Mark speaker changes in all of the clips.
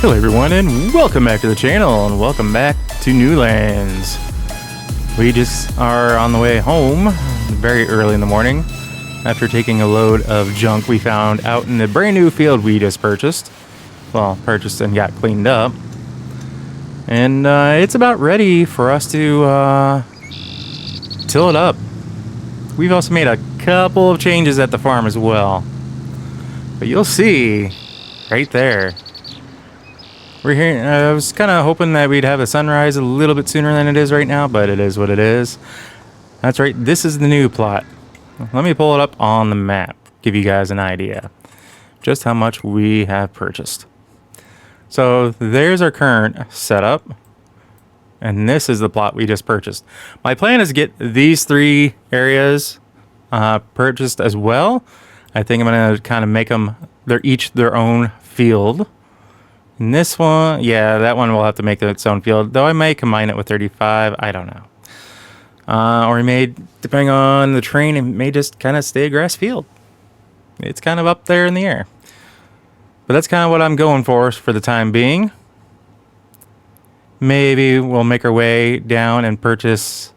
Speaker 1: Hello everyone and welcome back to the channel and welcome back to Newlands. We just are on the way home very early in the morning after taking a load of junk we found out in the brand new field we just purchased. Well, purchased and got cleaned up. And it's about ready for us to till it up. We've also made a couple of changes at the farm as well. But you'll see right there. We're here. I was kind of hoping that we'd have a sunrise a little bit sooner than it is right now, but it is what it is. That's right. This is the new plot. Let me pull it up on the map, give you guys an idea just how much we have purchased. So there's our current setup, and this is the plot we just purchased. My plan is to get these three areas purchased as well. I think I'm going to kind of make them, they're each their own field. And this one, yeah, that one will have to make its own field, though I may combine it with 35, I don't know. Or I may, depending on the terrain, it may just kind of stay a grass field. It's kind of up there in the air. But that's kind of what I'm going for the time being. Maybe we'll make our way down and purchase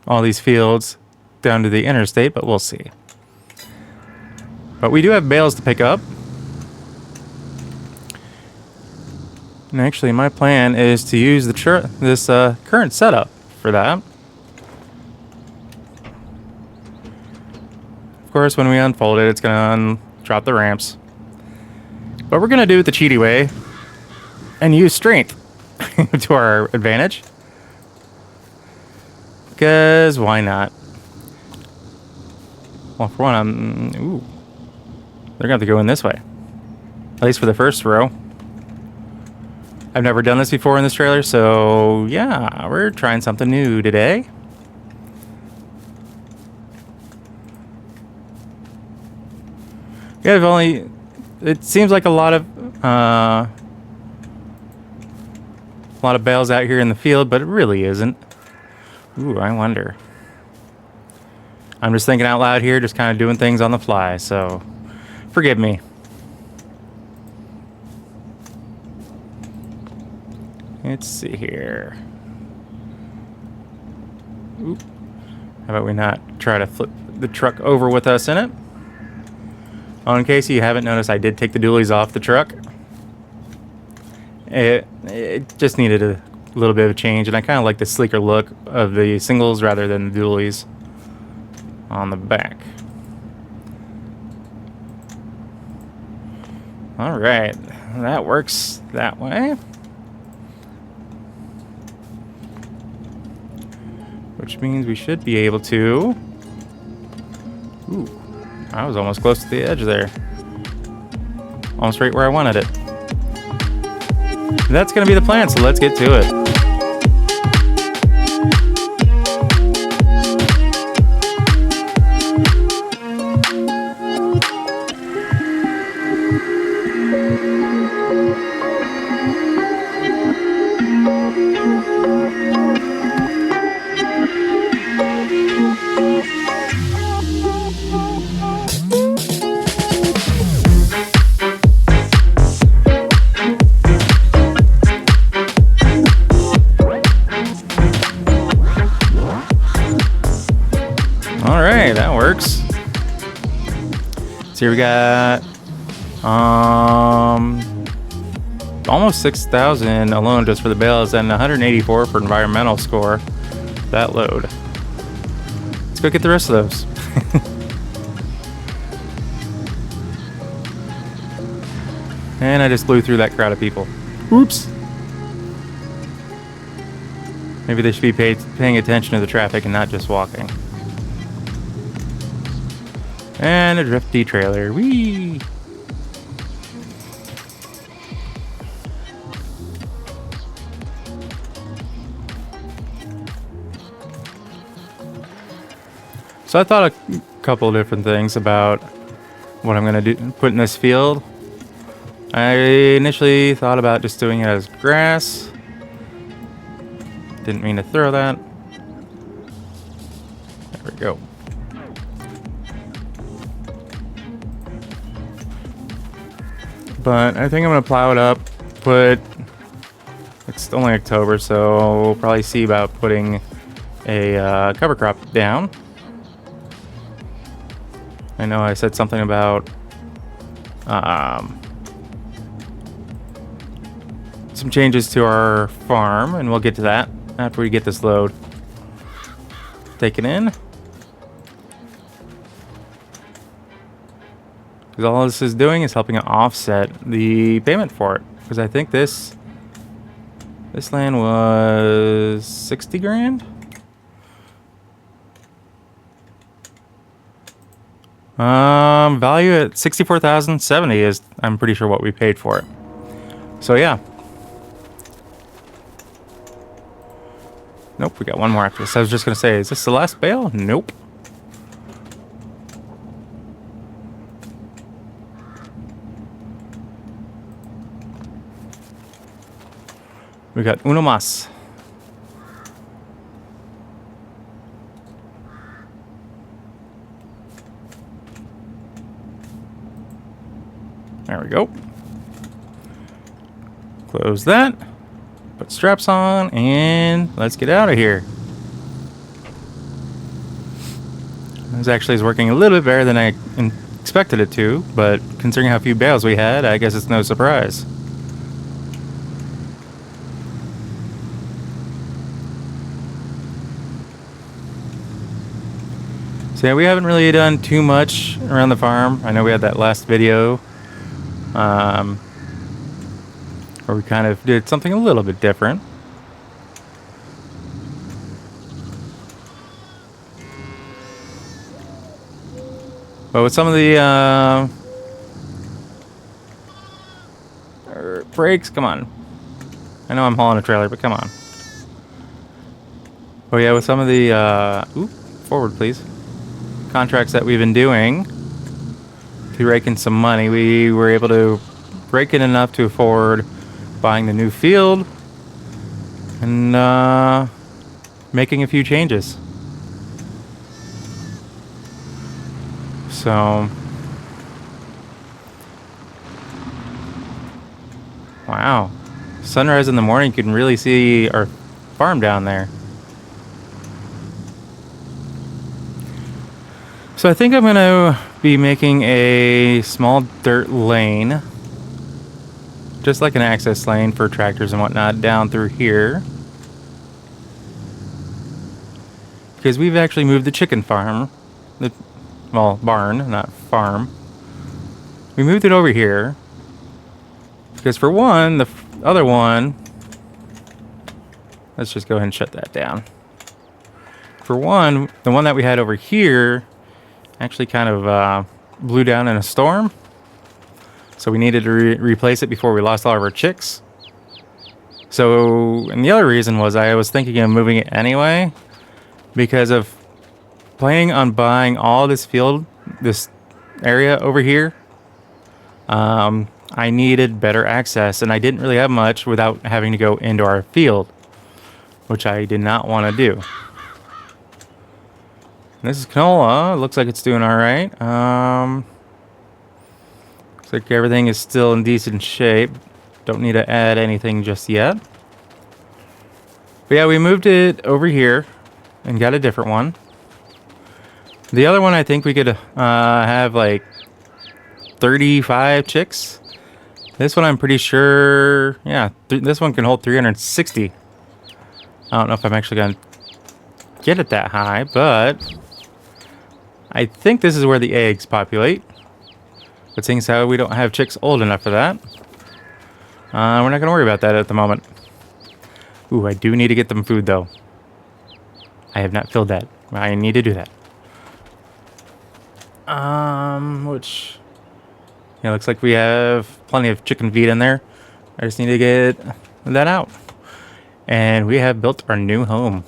Speaker 1: all these fields down to the interstate, but we'll see. But we do have bales to pick up. And actually, my plan is to use this current setup for that. Of course, when we unfold it, it's going to drop the ramps. But we're going to do it the cheaty way and use strength to our advantage. Because why not? Well, for one, they're going to have to go in this way. At least for the first row. I've never done this before in this trailer, so yeah, we're trying something new today. Yeah, it seems like a lot of bales out here in the field, but it really isn't. Ooh, I wonder. I'm just thinking out loud here, just kind of doing things on the fly, so forgive me. Let's see here. Oop. How about we not try to flip the truck over with us in it? Oh, in case you haven't noticed, I did take the dualies off the truck. It just needed a little bit of a change, and I kind of like the sleeker look of the singles rather than the dualies on the back. All right, that works that way. Which means we should be able to... Ooh, I was almost close to the edge there. Almost right where I wanted it. That's going to be the plan, so let's get to it. Alright, that works. So here we got almost 6,000 alone just for the bales and 184 for environmental score. That load. Let's go get the rest of those. And I just blew through that crowd of people. Oops. Maybe they should be paying attention to the traffic and not just walking. And a drifty trailer. Whee! So I thought a couple of different things about what I'm going to put in this field. I initially thought about just doing it as grass. Didn't mean to throw that. There we go. But I think I'm gonna plow it up. It's only October, so we'll probably see about putting a cover crop down. I know I said something about some changes to our farm, and we'll get to that after we get this load taken in. Because all this is doing is helping offset the payment for it. Because I think this land was 60 grand. Value at 64,070 is, I'm pretty sure, what we paid for it. So yeah. Nope, we got one more after this. I was just gonna say, is this the last bale? Nope. We got uno más. There we go. Close that. Put straps on, and let's get out of here. This actually is working a little bit better than I expected it to, but considering how few bales we had, I guess it's no surprise. So yeah, we haven't really done too much around the farm. I know we had that last video where we kind of did something a little bit different. But with some of the brakes, come on. I know I'm hauling a trailer, but come on. Oh yeah, with some of the forward please, contracts that we've been doing to rake in some money, we were able to rake in enough to afford buying the new field and making a few changes. So, wow, sunrise in the morning, you can really see our farm down there. So I think I'm gonna be making a small dirt lane, just like an access lane for tractors and whatnot, down through here. Because we've actually moved the chicken farm, well, barn, not farm. We moved it over here. Because for one, the other one, let's just go ahead and shut that down. For one, the one that we had over here actually kind of blew down in a storm. So we needed to replace it before we lost all of our chicks. So, and the other reason was I was thinking of moving it anyway, because of planning on buying all this field, this area over here. I needed better access, and I didn't really have much without having to go into our field, which I did not want to do. And this is canola. Looks like it's doing all right. Looks like everything is still in decent shape. Don't need to add anything just yet. But yeah, we moved it over here and got a different one. The other one, I think we could have like 35 chicks. This one, I'm pretty sure, yeah, this one can hold 360. I don't know if I'm actually going to get it that high, but I think this is where the eggs populate. But seeing as how we don't have chicks old enough for that, we're not going to worry about that at the moment. Ooh, I do need to get them food, though. I have not filled that. I need to do that. Which... yeah, looks like we have plenty of chicken feed in there. I just need to get that out. And we have built our new home.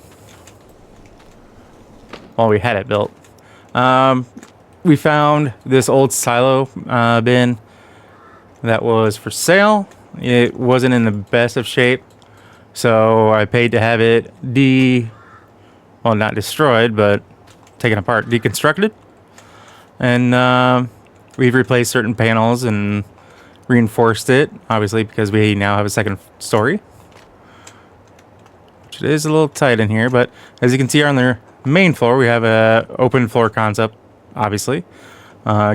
Speaker 1: Well, we had it built. We found this old silo bin that was for sale. It wasn't in the best of shape, so I paid to have it well, not destroyed, but taken apart, deconstructed. And we've replaced certain panels and reinforced it, obviously, because we now have a second story. Which is a little tight in here, but as you can see on the main floor, we have a open floor concept, obviously.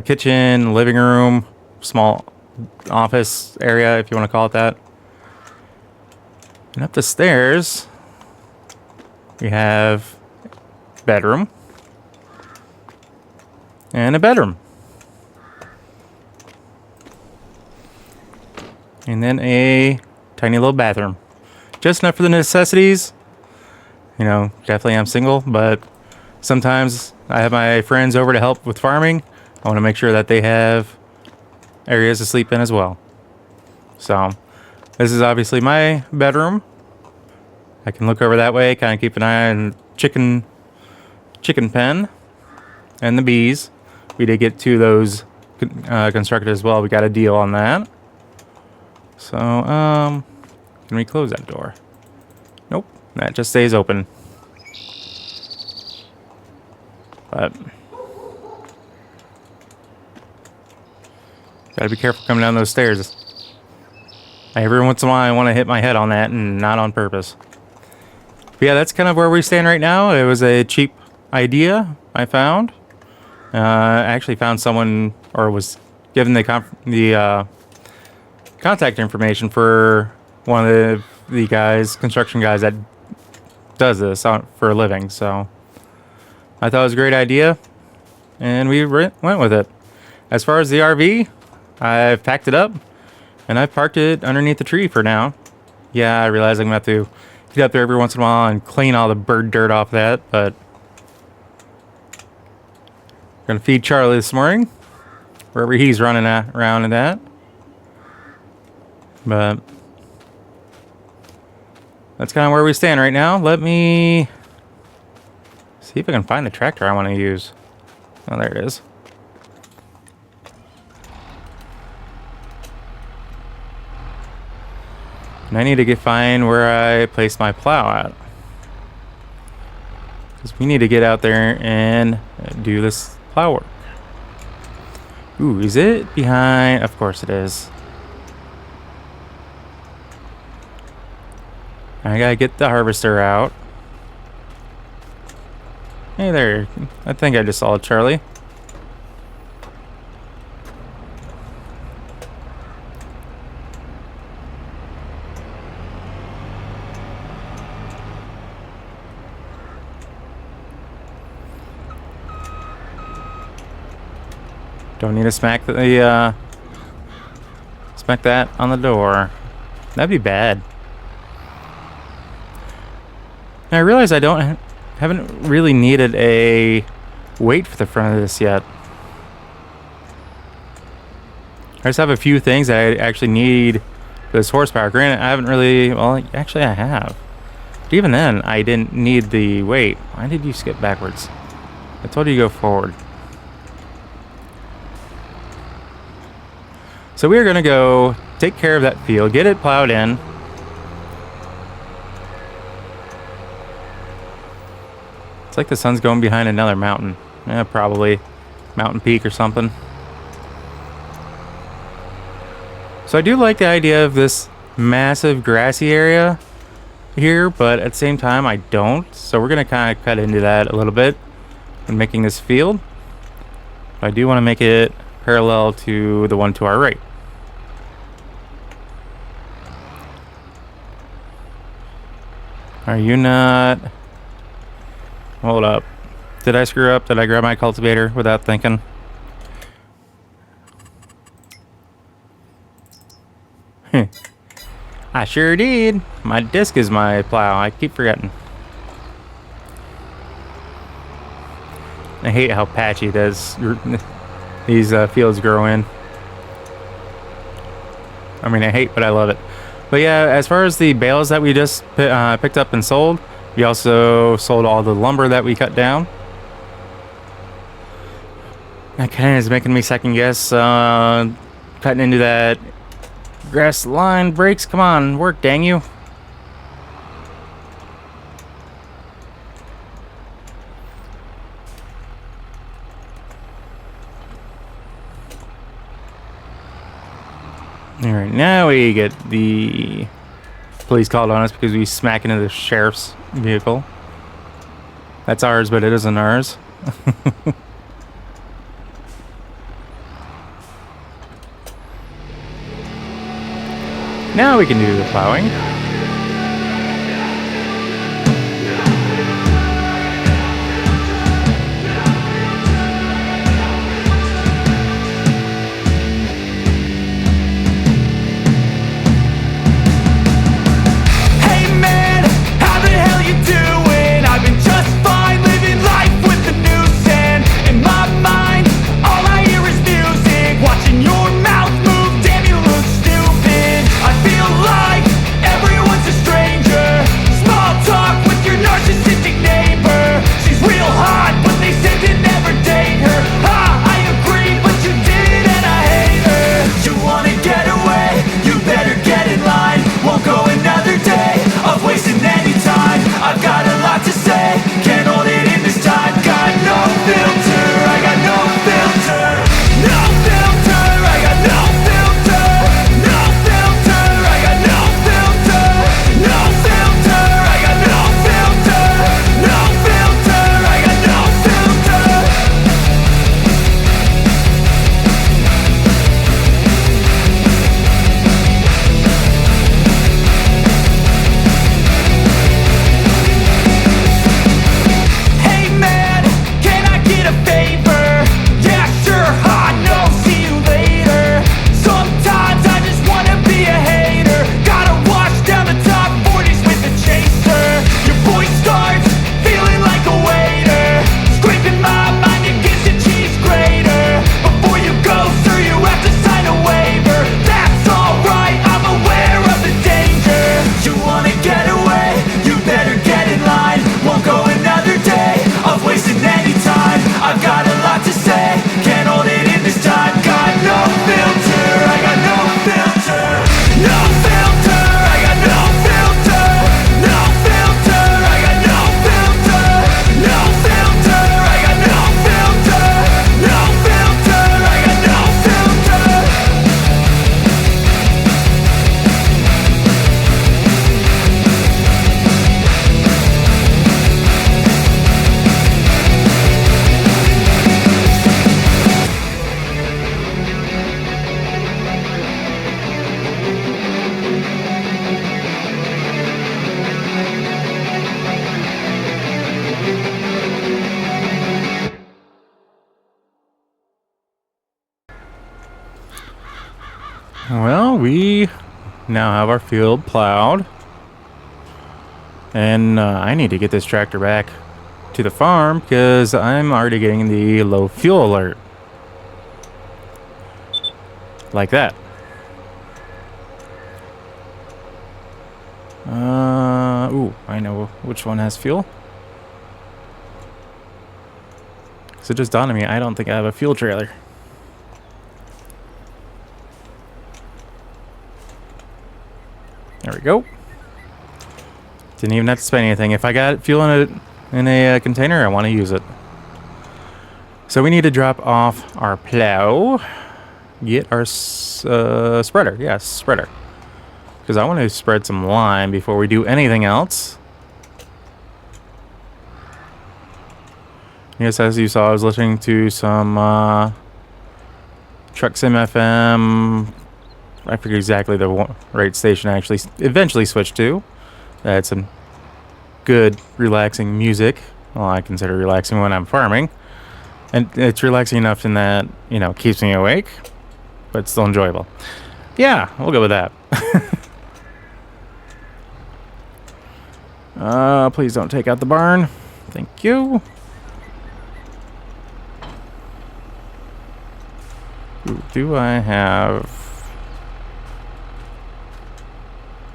Speaker 1: Kitchen, living room, small office area, if you want to call it that. And up the stairs, we have bedroom and a bedroom. And then a tiny little bathroom. Just enough for the necessities. You know, definitely I'm single, but sometimes I have my friends over to help with farming. I want to make sure that they have areas to sleep in as well. So, this is obviously my bedroom. I can look over that way, kind of keep an eye on chicken pen and the bees. We did get 2 of those constructed as well. We got a deal on that. So, can we close that door? Nope, that just stays open. But gotta be careful coming down those stairs. Every once in a while I want to hit my head on that, and not on purpose. But yeah, that's kind of where we stand right now. It was a cheap idea I found. I actually found someone, or was given the contact information for one of the guys, construction guys that does this for a living. So I thought it was a great idea, and we went with it. As far as the RV, I've packed it up, and I've parked it underneath the tree for now. Yeah, I realize I'm going to have to get up there every once in a while and clean all the bird dirt off that, but I'm going to feed Charlie this morning, wherever he's running around in that. But that's kind of where we stand right now. Let me see if I can find the tractor I want to use. Oh, there it is. And I need to find where I placed my plow at, because we need to get out there and do this plow work. Ooh, is it behind? Of course it is. I gotta get the harvester out. Hey there. I think I just saw Charlie. Don't need to smack the smack that on the door. That'd be bad. And I realize I haven't really needed a weight for the front of this yet. I just have a few things that I actually need for this horsepower. Granted, I haven't really, well, actually I have. But even then, I didn't need the weight. Why did you skip backwards? I told you to go forward. So we are going to go take care of that field, get it plowed in. It's like the sun's going behind another mountain. Yeah, probably mountain peak or something. So I do like the idea of this massive grassy area here, but at the same time I don't. So we're going to kind of cut into that a little bit when making this field. But I do want to make it parallel to the one to our right. Are you not? Hold up. Did I screw up? Did I grab my cultivator without thinking? I sure did. My disc is my plow. I keep forgetting. I hate how patchy these fields grow in. I mean, I hate, but I love it. But yeah, as far as the bales that we just picked up and sold, we also sold all the lumber that we cut down. That kind of is making me second guess cutting into that grass line. Brakes, come on, work, dang you. Alright, now we get the police called on us because we smack into the sheriff's vehicle. That's ours, but it isn't ours. Now we can do the plowing. Well, we now have our field plowed. And I need to get this tractor back to the farm because I'm already getting the low fuel alert. Like that. Ooh, I know which one has fuel. So it just dawned on me, I don't think I have a fuel trailer. There we go. Didn't even have to spend anything. If I got fuel in a container, I want to use it. So we need to drop off our plow. Get our spreader. Yes, spreader. Because I want to spread some lime before we do anything else. Yes, as you saw, I was listening to some Truck Sim FM. I forget exactly the right station I actually eventually switched to. Had some good, relaxing music. Well, I consider relaxing when I'm farming. And it's relaxing enough in that, you know, keeps me awake, but still enjoyable. Yeah, we'll go with that. Please don't take out the barn. Thank you. Ooh, do I have...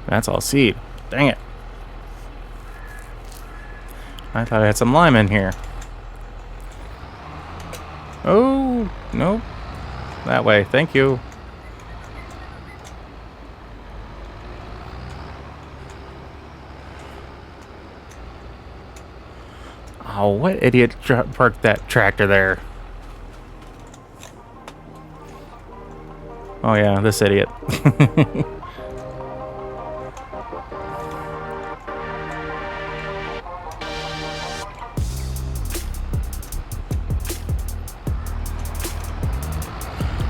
Speaker 1: That's all seed. Dang it. I thought I had some lime in here. Oh, nope. That way. Thank you. Oh, what idiot parked that tractor there? Oh yeah, this idiot.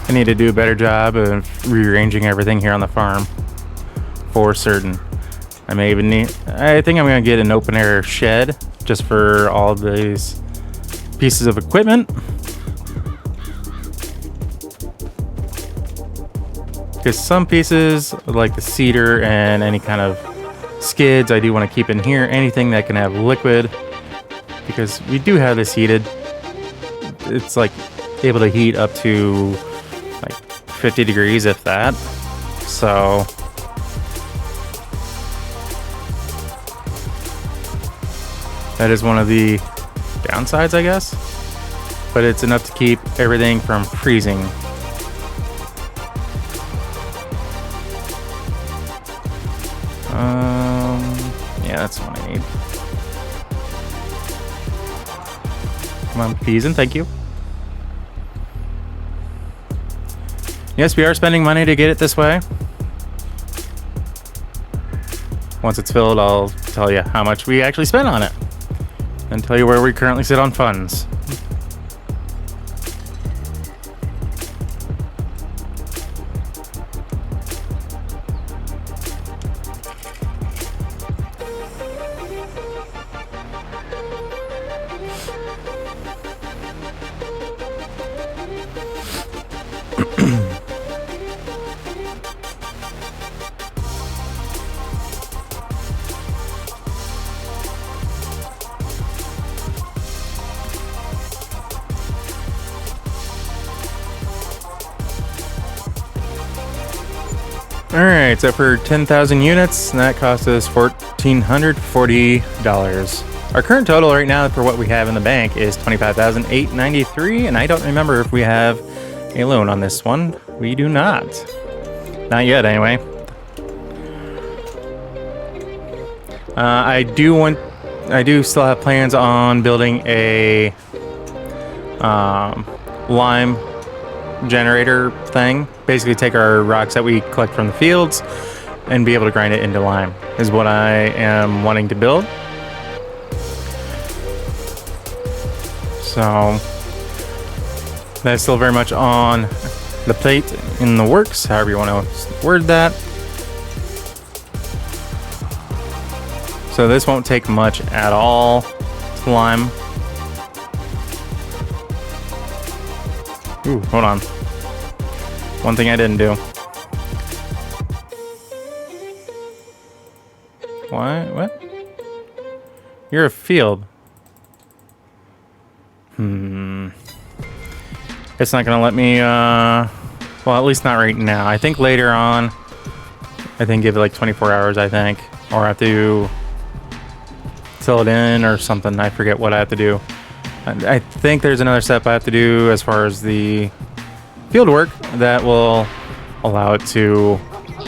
Speaker 1: I need to do a better job of rearranging everything here on the farm, for certain. I think I'm gonna get an open air shed just for all of these pieces of equipment. Because some pieces, like the seeder and any kind of skids, I do want to keep in here. Anything that can have liquid, because we do have this heated. It's like able to heat up to like 50 degrees, if that. So that is one of the downsides, I guess. But it's enough to keep everything from freezing. Yeah, that's what I need. Come on, peas, and thank you. Yes, we are spending money to get it this way. Once it's filled, I'll tell you how much we actually spent on it and tell you where we currently sit on funds. Alright, so for 10,000 units, that cost us $1,440. Our current total right now for what we have in the bank is $25,893, and I don't remember if we have a loan on this one. We do not. Not yet, anyway. I do still have plans on building a lime generator thing. Basically take our rocks that we collect from the fields and be able to grind it into lime is what I am wanting to build. So that's still very much on the plate, in the works, however you want to word that. So this won't take much at all to lime. Ooh, hold on. One thing I didn't do. What? You're a field. It's not gonna let me, well, at least not right now. I think later on, I think give it like 24 hours, I think. Or I have to fill it in or something. I forget what I have to do. I think there's another step I have to do as far as the field work that will allow it to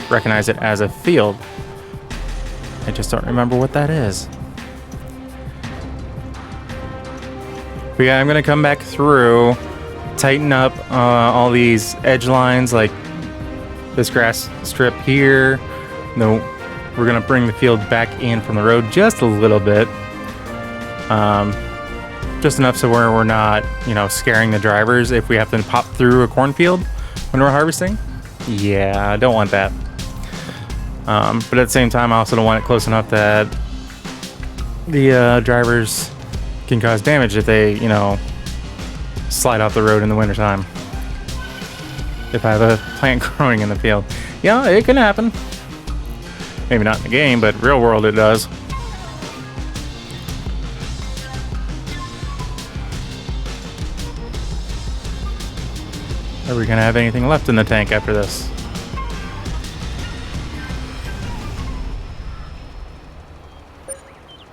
Speaker 1: recognize it as a field. I just don't remember what that is. But yeah, I'm gonna come back through, tighten up all these edge lines, like this grass strip here. No, we're gonna bring the field back in from the road just a little bit. Just enough so we're not, scaring the drivers if we have to pop through a cornfield when we're harvesting. Yeah, I don't want that. But at the same time, I also don't want it close enough that the drivers can cause damage if they, slide off the road in the wintertime. If I have a plant growing in the field. Yeah, it can happen. Maybe not in the game, but real world it does. Are we gonna have anything left in the tank after this?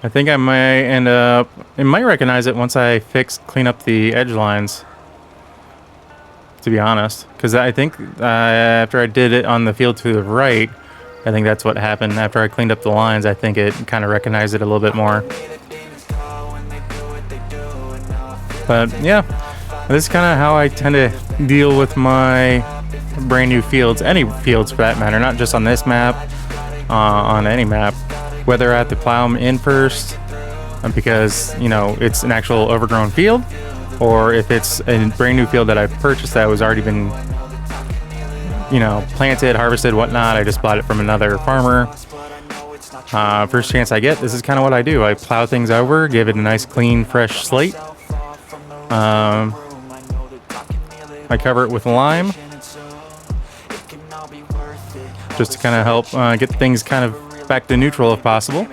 Speaker 1: I think I might end up... It might recognize it once I clean up the edge lines. To be honest. Because I think after I did it on the field to the right, I think that's what happened. After I cleaned up the lines, I think it kind of recognized it a little bit more. But yeah, this is kind of how I tend to deal with my brand new fields, any fields for that matter, not just on this map, on any map, whether I have to plow them in first because, you know, it's an actual overgrown field, or if it's a brand new field that I've purchased that was already been, you know, planted, harvested, whatnot. I just bought it from another farmer. First chance I get, this is kind of what I do. I plow things over, give it a nice clean fresh slate. I cover it with lime just to kind of help get things kind of back to neutral if possible.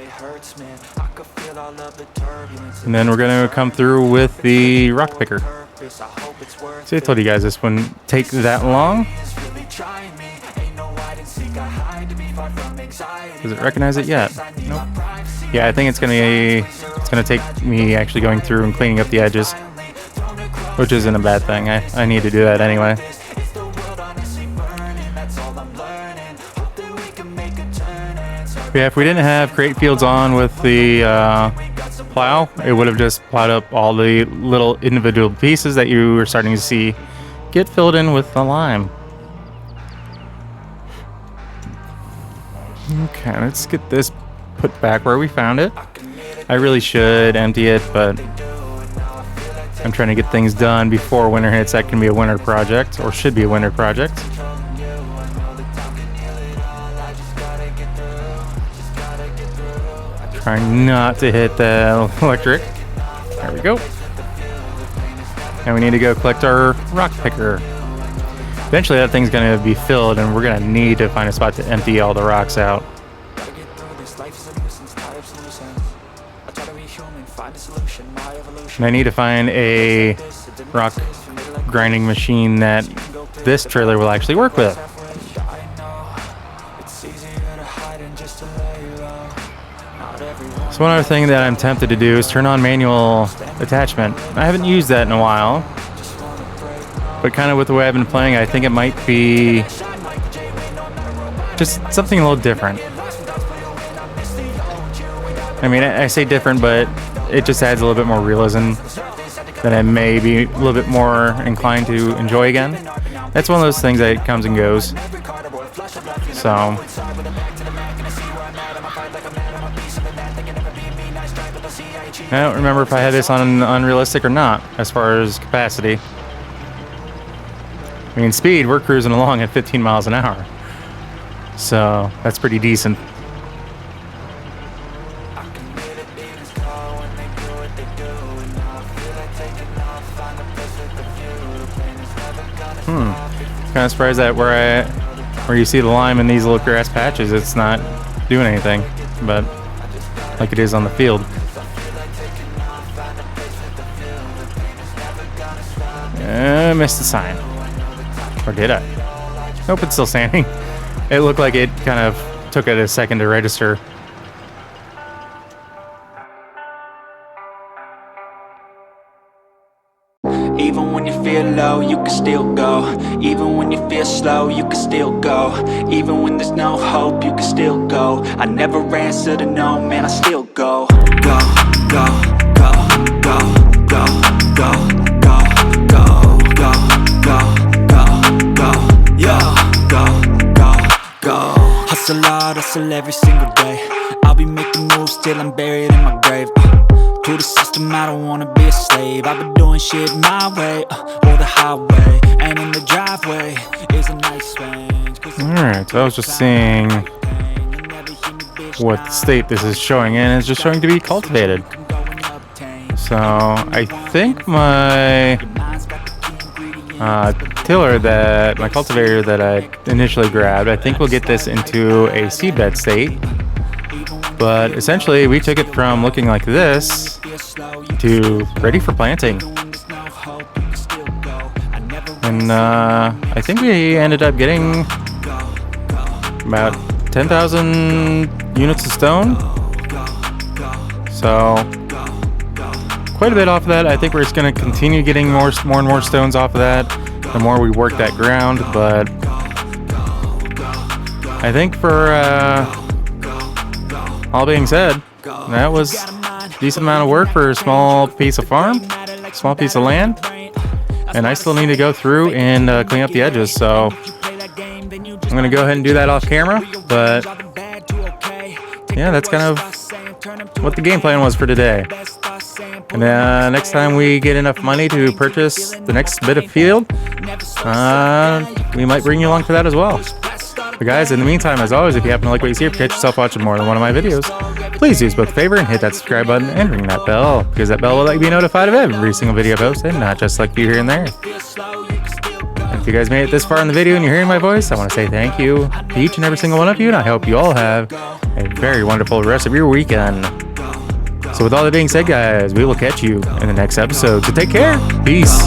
Speaker 1: And then we're going to come through with the rock picker. See, I told you guys this wouldn't take that long. Does it recognize it yet? Nope. Yeah, I think it's gonna take me actually going through and cleaning up the edges, which isn't a bad thing. I need to do that anyway. Yeah, if we didn't have create fields on with the plow, it would have just plowed up all the little individual pieces that you were starting to see get filled in with the lime. Okay, let's get this put back where we found it. I really should empty it, but I'm trying to get things done before winter hits. That can be a winter project, or should be a winter project. Trying not to hit the electric. There we go. And we need to go collect our rock picker. Eventually that thing's going to be filled, and we're going to need to find a spot to empty all the rocks out. And I need to find a rock grinding machine that this trailer will actually work with. So one other thing that I'm tempted to do is turn on manual attachment. I haven't used that in a while, but kind of with the way I've been playing, I think it might be just something a little different. I mean, I say different, but it just adds a little bit more realism that I may be a little bit more inclined to enjoy again. That's one of those things that comes and goes. So I don't remember if I had this on unrealistic or not as far as capacity. I mean, speed, we're cruising along at 15 miles an hour. So that's pretty decent. Kind of surprised that where you see the lime in these little grass patches, it's not doing anything, but like it is on the field. I missed the sign. Or did I? Nope, it's still standing. It looked like it kind of took it a second to register.
Speaker 2: Even when you feel low, you can still go. Even when you feel slow, you can still go. Even when there's no hope, you can still go. I never answer to no, man, I still go. Go, go, go, go, go, go, go, go, go, go, go, go, yo, go, go, go. Hustle hard, hustle every single day. I'll be making moves till I'm buried in my grave. To the system, I don't wanna be a slave. I've been doing shit my way, or the highway. And in the driveway is a nice range.
Speaker 1: Alright, so I was just seeing what state this is showing in. It's just showing to be cultivated. So I think my my cultivator that I initially grabbed, I think we'll get this into a seedbed state. But essentially, we took it from looking like this to ready for planting. And I think we ended up getting about 10,000 units of stone. So quite a bit off of that. I think we're just going to continue getting more and more stones off of that the more we work that ground. But I think for all being said, that was a decent amount of work for a small piece of farm, small piece of land, and I still need to go through and clean up the edges. So I'm gonna go ahead and do that off camera, but yeah, that's kind of what the game plan was for today. And next time we get enough money to purchase the next bit of field, we might bring you along for that as well. But guys, in the meantime, as always, if you happen to like what you see or catch yourself watching more than one of my videos, please do us both a favor and hit that subscribe button and ring that bell, because that bell will let you be notified of every single video I post, and not just like you here and there. And if you guys made it this far in the video and you're hearing my voice, I want to say thank you to each and every single one of you, and I hope you all have a very wonderful rest of your weekend. So with all that being said, guys, we will catch you in the next episode. So take care. Peace.